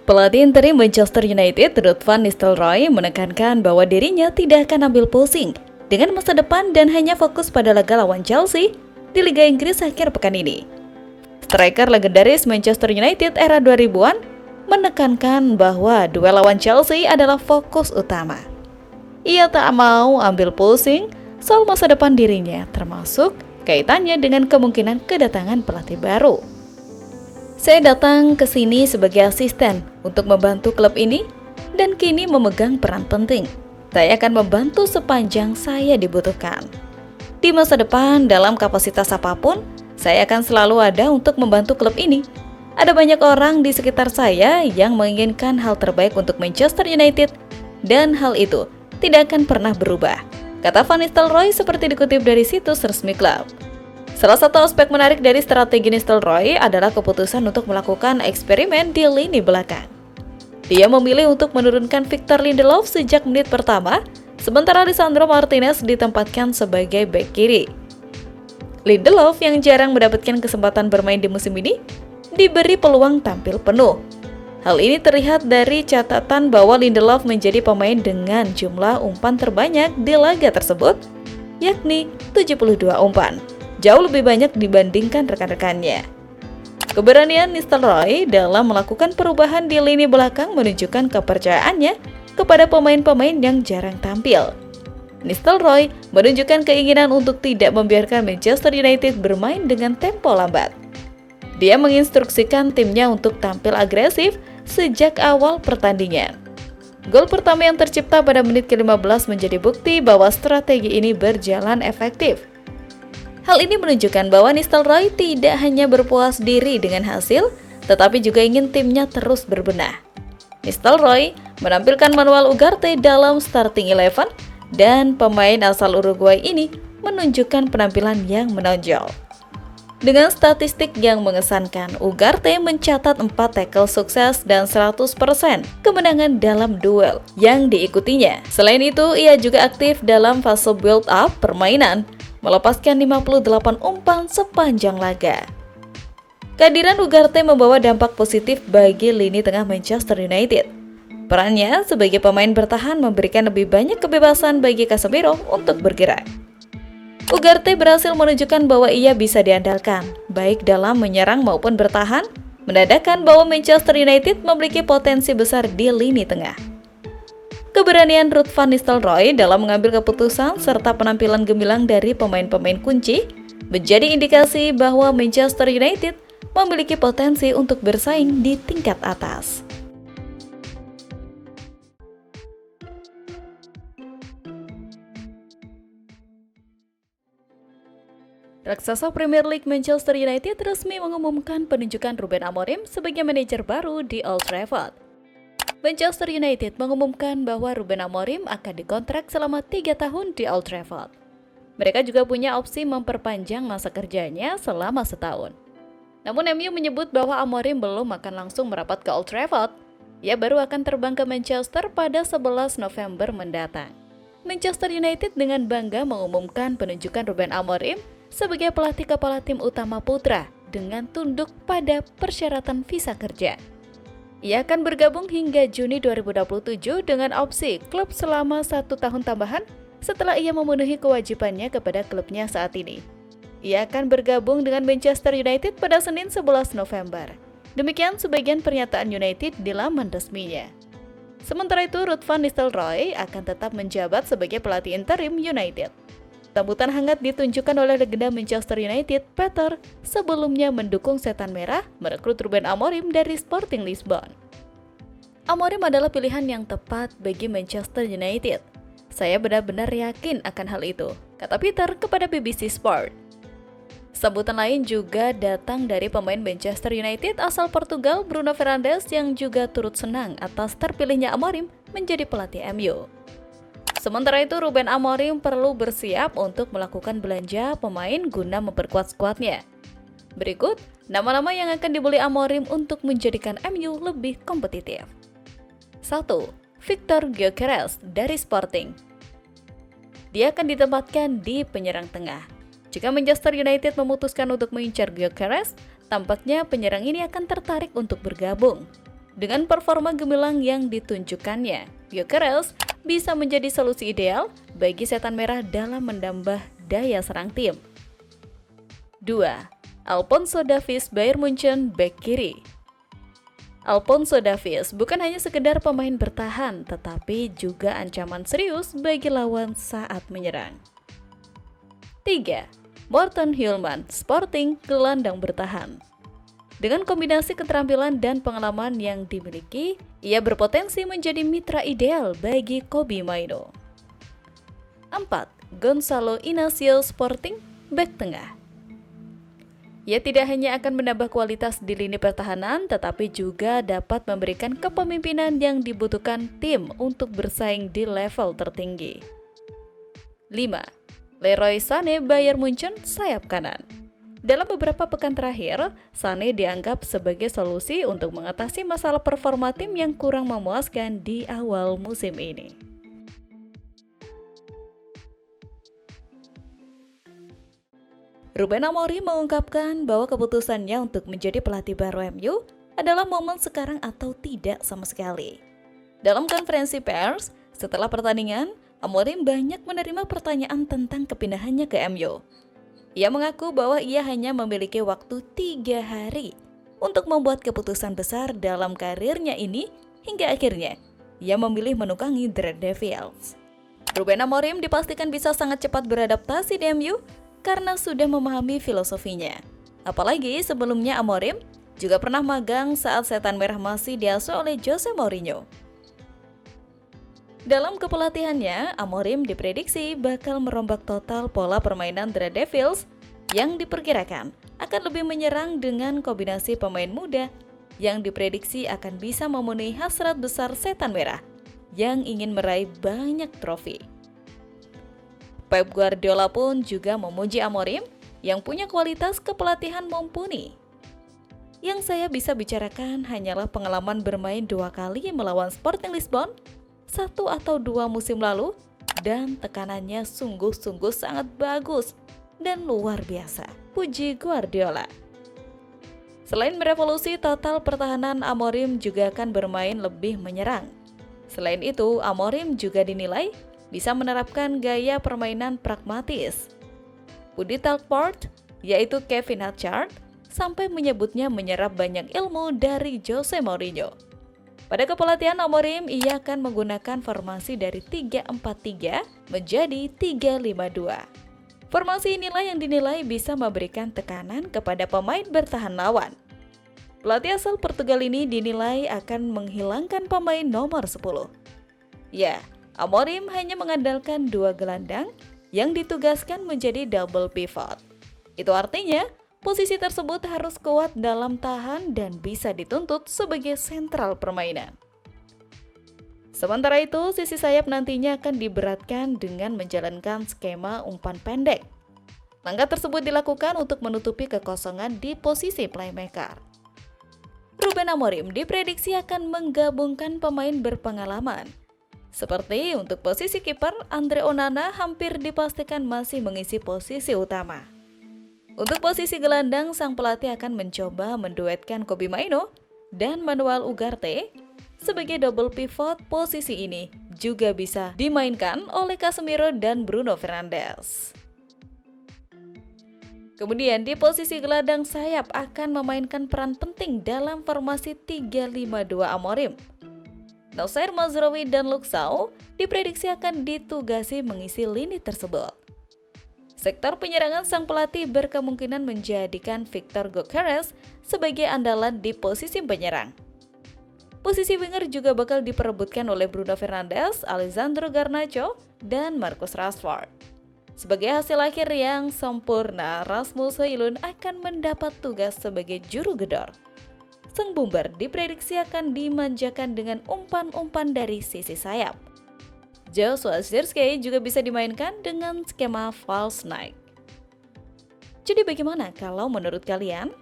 Pelatih interim Manchester United, Ruud van Nistelrooy, menekankan bahwa dirinya tidak akan ambil pusing dengan masa depan dan hanya fokus pada laga lawan Chelsea di Liga Inggris akhir pekan ini. Striker legendaris Manchester United era 2000-an menekankan bahwa duel lawan Chelsea adalah fokus utama. Ia tak mau ambil pusing soal masa depan dirinya, termasuk kaitannya dengan kemungkinan kedatangan pelatih baru. Saya datang ke sini sebagai asisten untuk membantu klub ini dan kini memegang peran penting. Saya akan membantu sepanjang saya dibutuhkan. Di masa depan, dalam kapasitas apapun, saya akan selalu ada untuk membantu klub ini. Ada banyak orang di sekitar saya yang menginginkan hal terbaik untuk Manchester United dan hal itu tidak akan pernah berubah, kata Van Nistelrooy seperti dikutip dari situs resmi klub. Salah satu aspek menarik dari strategi Nistelrooy adalah keputusan untuk melakukan eksperimen di lini belakang. Dia memilih untuk menurunkan Victor Lindelof sejak menit pertama, sementara Lisandro Martinez ditempatkan sebagai bek kiri. Lindelof yang jarang mendapatkan kesempatan bermain di musim ini, diberi peluang tampil penuh. Hal ini terlihat dari catatan bahwa Lindelof menjadi pemain dengan jumlah umpan terbanyak di laga tersebut, yakni 72 umpan. Jauh lebih banyak dibandingkan rekan-rekannya. Keberanian Nistelrooy dalam melakukan perubahan di lini belakang menunjukkan kepercayaannya kepada pemain-pemain yang jarang tampil. Nistelrooy menunjukkan keinginan untuk tidak membiarkan Manchester United bermain dengan tempo lambat. Dia menginstruksikan timnya untuk tampil agresif sejak awal pertandingan. Gol pertama yang tercipta pada menit ke-15 menjadi bukti bahwa strategi ini berjalan efektif. Hal ini menunjukkan bahwa Nistelrooy tidak hanya berpuas diri dengan hasil, tetapi juga ingin timnya terus berbenah. Nistelrooy menampilkan Manuel Ugarte dalam starting 11 dan pemain asal Uruguay ini menunjukkan penampilan yang menonjol. Dengan statistik yang mengesankan, Ugarte mencatat 4 tackle sukses dan 100% kemenangan dalam duel yang diikutinya. Selain itu, ia juga aktif dalam fase build-up permainan, melepaskan 58 umpan sepanjang laga. Kehadiran Ugarte membawa dampak positif bagi lini tengah Manchester United. Perannya sebagai pemain bertahan memberikan lebih banyak kebebasan bagi Casemiro untuk bergerak. Ugarte berhasil menunjukkan bahwa ia bisa diandalkan, baik dalam menyerang maupun bertahan, menandakan bahwa Manchester United memiliki potensi besar di lini tengah. Keberanian Ruud van Nistelrooy dalam mengambil keputusan serta penampilan gemilang dari pemain-pemain kunci menjadi indikasi bahwa Manchester United memiliki potensi untuk bersaing di tingkat atas. Raksasa Premier League Manchester United resmi mengumumkan penunjukan Ruben Amorim sebagai manajer baru di Old Trafford. Manchester United mengumumkan bahwa Ruben Amorim akan dikontrak selama 3 tahun di Old Trafford. Mereka juga punya opsi memperpanjang masa kerjanya selama setahun. Namun MU menyebut bahwa Amorim belum akan langsung merapat ke Old Trafford. Ia baru akan terbang ke Manchester pada 11 November mendatang. Manchester United dengan bangga mengumumkan penunjukan Ruben Amorim sebagai pelatih kepala tim utama putra dengan tunduk pada persyaratan visa kerja. Ia akan bergabung hingga Juni 2027 dengan opsi klub selama 1 tahun tambahan setelah ia memenuhi kewajibannya kepada klubnya saat ini. Ia akan bergabung dengan Manchester United pada Senin 11 November. Demikian sebagian pernyataan United di laman resminya. Sementara itu, Ruud van Nistelrooy akan tetap menjabat sebagai pelatih interim United. Sambutan hangat ditunjukkan oleh legenda Manchester United, Peter, sebelumnya mendukung Setan Merah merekrut Ruben Amorim dari Sporting Lisbon. Amorim adalah pilihan yang tepat bagi Manchester United. Saya benar-benar yakin akan hal itu, kata Peter kepada BBC Sport. Sambutan lain juga datang dari pemain Manchester United asal Portugal, Bruno Fernandes, yang juga turut senang atas terpilihnya Amorim menjadi pelatih MU. Sementara itu, Ruben Amorim perlu bersiap untuk melakukan belanja pemain guna memperkuat skuadnya. Berikut nama-nama yang akan dibeli Amorim untuk menjadikan MU lebih kompetitif. 1. Victor Gyökeres dari Sporting. Dia akan ditempatkan di penyerang tengah. Jika Manchester United memutuskan untuk mengincar Gyökeres, tampaknya penyerang ini akan tertarik untuk bergabung. Dengan performa gemilang yang ditunjukkannya, Gyökeres bisa menjadi solusi ideal bagi Setan Merah dalam menambah daya serang tim. 2. Alphonso Davies Bayern Munchen bek kiri. Alphonso Davies bukan hanya sekedar pemain bertahan, tetapi juga ancaman serius bagi lawan saat menyerang. 3. Morten Hjulmand Sporting gelandang bertahan. Dengan kombinasi keterampilan dan pengalaman yang dimiliki, ia berpotensi menjadi mitra ideal bagi Kobbie Mainoo. 4. Gonçalo Inácio Sporting bek tengah. Ia tidak hanya akan menambah kualitas di lini pertahanan, tetapi juga dapat memberikan kepemimpinan yang dibutuhkan tim untuk bersaing di level tertinggi. 5. Leroy Sané Bayern Munchen sayap kanan. Dalam beberapa pekan terakhir, Sané dianggap sebagai solusi untuk mengatasi masalah performa tim yang kurang memuaskan di awal musim ini. Ruben Amorim mengungkapkan bahwa keputusannya untuk menjadi pelatih baru MU adalah momen sekarang atau tidak sama sekali. Dalam konferensi pers, setelah pertandingan, Amorim banyak menerima pertanyaan tentang kepindahannya ke MU. Ia mengaku bahwa ia hanya memiliki waktu 3 hari untuk membuat keputusan besar dalam karirnya ini hingga akhirnya ia memilih menukangi The Red Devils. Ruben Amorim dipastikan bisa sangat cepat beradaptasi di MU karena sudah memahami filosofinya. Apalagi sebelumnya Amorim juga pernah magang saat Setan Merah masih diasuh oleh Jose Mourinho. Dalam kepelatihannya, Amorim diprediksi bakal merombak total pola permainan The Red Devils yang diperkirakan akan lebih menyerang dengan kombinasi pemain muda yang diprediksi akan bisa memenuhi hasrat besar Setan Merah yang ingin meraih banyak trofi. Pep Guardiola pun juga memuji Amorim yang punya kualitas kepelatihan mumpuni. Yang saya bisa bicarakan hanyalah pengalaman bermain 2 kali melawan Sporting Lisbon 1 atau 2 musim lalu, dan tekanannya sungguh-sungguh sangat bagus dan luar biasa, puji Guardiola. Selain merevolusi total pertahanan, Amorim juga akan bermain lebih menyerang. Selain itu, Amorim juga dinilai bisa menerapkan gaya permainan pragmatis. Woody Talkport, yaitu Kevin Hatchard, sampai menyebutnya menyerap banyak ilmu dari Jose Mourinho. Pada kepelatihan Amorim, ia akan menggunakan formasi dari 3-4-3 menjadi 3-5-2. Formasi inilah yang dinilai bisa memberikan tekanan kepada pemain bertahan lawan. Pelatih asal Portugal ini dinilai akan menghilangkan pemain nomor 10. Ya, Amorim hanya mengandalkan 2 gelandang yang ditugaskan menjadi double pivot. Itu artinya, posisi tersebut harus kuat dalam tahan dan bisa dituntut sebagai sentral permainan. Sementara itu, sisi sayap nantinya akan diberatkan dengan menjalankan skema umpan pendek. Langkah tersebut dilakukan untuk menutupi kekosongan di posisi playmaker. Ruben Amorim diprediksi akan menggabungkan pemain berpengalaman. Seperti untuk posisi kiper, Andre Onana hampir dipastikan masih mengisi posisi utama. Untuk posisi gelandang, sang pelatih akan mencoba menduetkan Kobbie Mainoo dan Manuel Ugarte. Sebagai double pivot, posisi ini juga bisa dimainkan oleh Casemiro dan Bruno Fernandes. Kemudian di posisi gelandang sayap akan memainkan peran penting dalam formasi 3-5-2 Amorim. Noussair Mazraoui dan Luke Shaw diprediksi akan ditugasi mengisi lini tersebut. Sektor penyerangan, sang pelatih berkemungkinan menjadikan Victor Gyökeres sebagai andalan di posisi penyerang. Posisi winger juga bakal diperebutkan oleh Bruno Fernandes, Alessandro Garnacho, dan Marcus Rashford. Sebagai hasil akhir yang sempurna, Rasmus Højlund akan mendapat tugas sebagai juru gedor. Sang bomber diprediksi akan dimanjakan dengan umpan-umpan dari sisi sayap. Joshua Zirkzee juga bisa dimainkan dengan skema false nine. Jadi bagaimana kalau menurut kalian?